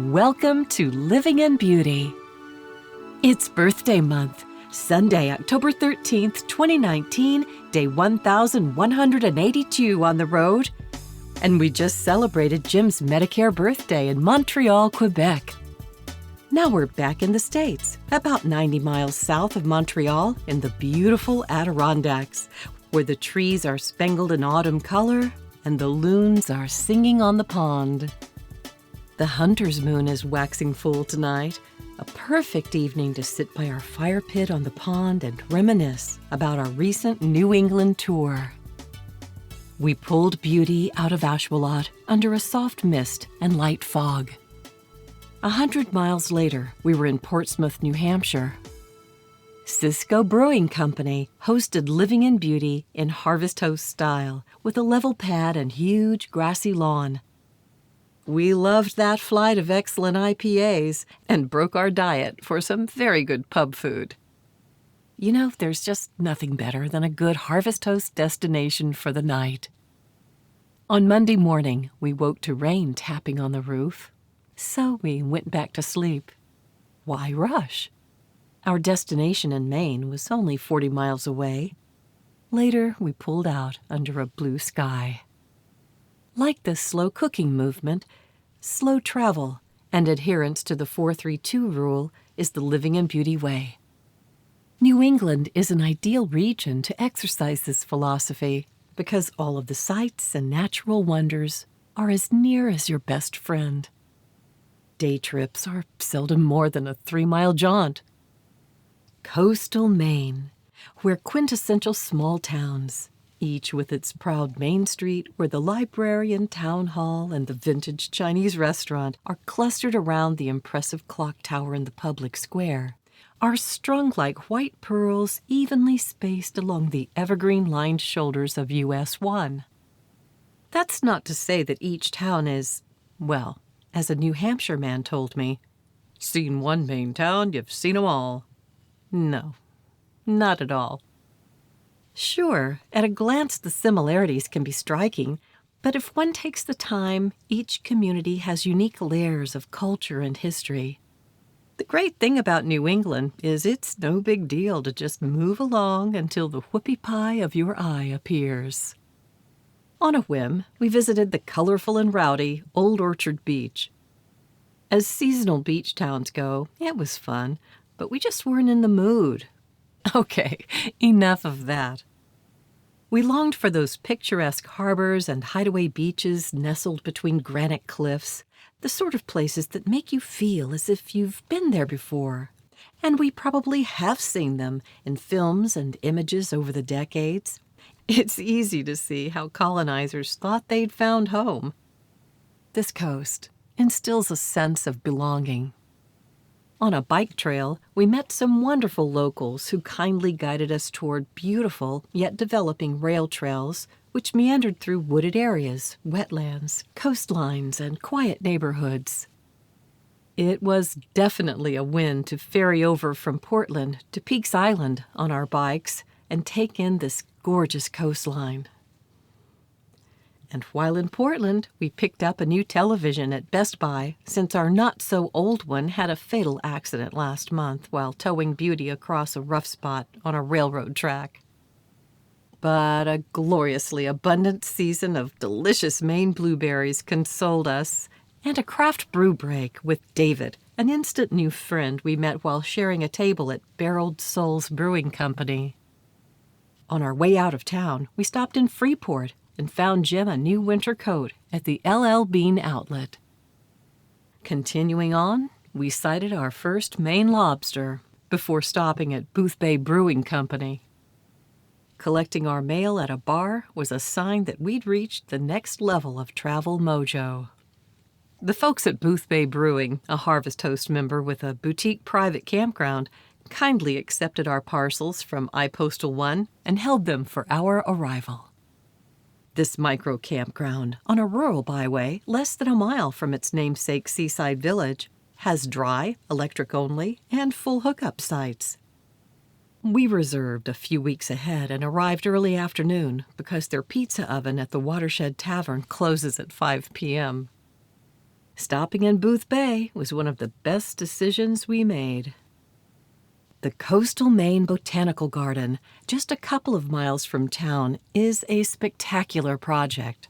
Welcome to Living in Beauty. It's birthday month, Sunday, October 13th, 2019, day 1182 on the road. And we just celebrated Jim's Medicare birthday in Montreal, Quebec. Now we're back in the States, about 90 miles south of Montreal in the beautiful Adirondacks, where the trees are spangled in autumn color and the loons are singing on the pond. The hunter's moon is waxing full tonight, a perfect evening to sit by our fire pit on the pond and reminisce about our recent New England tour. We pulled beauty out of Ashwelot under a soft mist and light fog. 100 miles later, we were in Portsmouth, New Hampshire. Cisco Brewing Company hosted Living in Beauty in Harvest Host style with a level pad and huge grassy lawn. We loved that flight of excellent IPAs and broke our diet for some very good pub food. You know, there's just nothing better than a good Harvest Host destination for the night. On Monday morning, we woke to rain tapping on the roof, so we went back to sleep. Why rush? Our destination in Maine was only 40 miles away. Later, we pulled out under a blue sky. Like the slow cooking movement, slow travel and adherence to the 4-3-2 rule is the Living in Beauty way. New England is an ideal region to exercise this philosophy because all of the sights and natural wonders are as near as your best friend. Day trips are seldom more than a 3-mile jaunt. Coastal Maine, where quintessential small towns, each with its proud Main Street where the library and town hall and the vintage Chinese restaurant are clustered around the impressive clock tower in the public square, are strung like white pearls evenly spaced along the evergreen-lined shoulders of US 1. That's not to say that each town is, well, as a New Hampshire man told me, "Seen one Maine town, you've seen 'em all." No, not at all. Sure, at a glance the similarities can be striking, but if one takes the time, each community has unique layers of culture and history. The great thing about New England is it's no big deal to just move along until the whoopie pie of your eye appears. On a whim, we visited the colorful and rowdy Old Orchard Beach. As seasonal beach towns go, it was fun, but we just weren't in the mood. Okay, enough of that. We longed for those picturesque harbors and hideaway beaches nestled between granite cliffs, the sort of places that make you feel as if you've been there before. And we probably have seen them in films and images over the decades. It's easy to see how colonizers thought they'd found home. This coast instills a sense of belonging. On a bike trail, we met some wonderful locals who kindly guided us toward beautiful yet developing rail trails which meandered through wooded areas, wetlands, coastlines, and quiet neighborhoods. It was definitely a win to ferry over from Portland to Peaks Island on our bikes and take in this gorgeous coastline. And while in Portland, we picked up a new television at Best Buy since our not-so-old one had a fatal accident last month while towing Beauty across a rough spot on a railroad track. But a gloriously abundant season of delicious Maine blueberries consoled us, and a craft brew break with David, an instant new friend we met while sharing a table at Barreled Souls Brewing Company. On our way out of town, we stopped in Freeport and found Jim a new winter coat at the LL Bean outlet. Continuing on, we sighted our first Maine lobster before stopping at Boothbay Brewing Company. Collecting our mail at a bar was a sign that we'd reached the next level of travel mojo. The folks at Boothbay Brewing, a Harvest Host member with a boutique private campground, kindly accepted our parcels from iPostal 1 and held them for our arrival. This micro campground, on a rural byway less than a mile from its namesake seaside village, has dry, electric-only, and full hookup sites. We reserved a few weeks ahead and arrived early afternoon because their pizza oven at the Watershed Tavern closes at 5 p.m. Stopping in Booth Bay was one of the best decisions we made. The Coastal Maine Botanical Garden, just a couple of miles from town, is a spectacular project.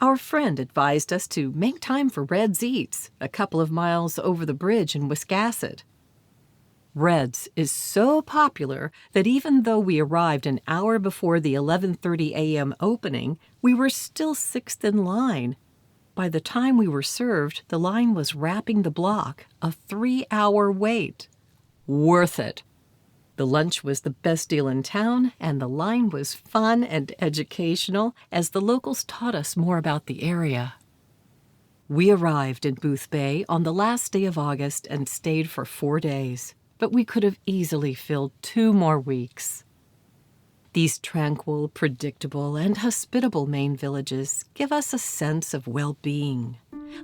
Our friend advised us to make time for Red's Eats, a couple of miles over the bridge in Wiscasset. Red's is so popular that even though we arrived an hour before the 11:30 a.m. opening, we were still sixth in line. By the time we were served, the line was wrapping the block, a 3-hour wait. Worth it. The lunch was the best deal in town, and the line was fun and educational as the locals taught us more about the area. We arrived in Booth Bay on the last day of August and stayed for 4 days, but we could have easily filled 2 more weeks. These tranquil, predictable, and hospitable Maine villages give us a sense of well-being,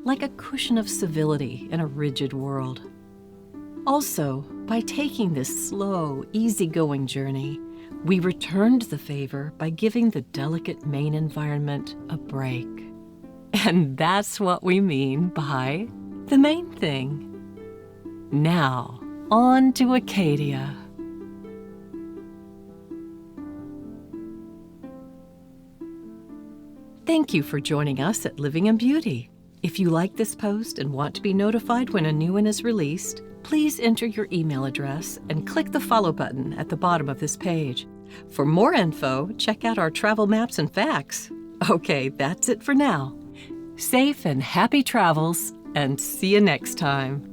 like a cushion of civility in a rigid world. Also, by taking this slow, easygoing journey, we returned the favor by giving the delicate Maine environment a break. And that's what we mean by the Maine Thing. Now, on to Acadia. Thank you for joining us at Living in Beauty. If you like this post and want to be notified when a new one is released, please enter your email address and click the follow button at the bottom of this page. For more info, check out our travel maps and facts. Okay, that's it for now. Safe and happy travels, and see you next time.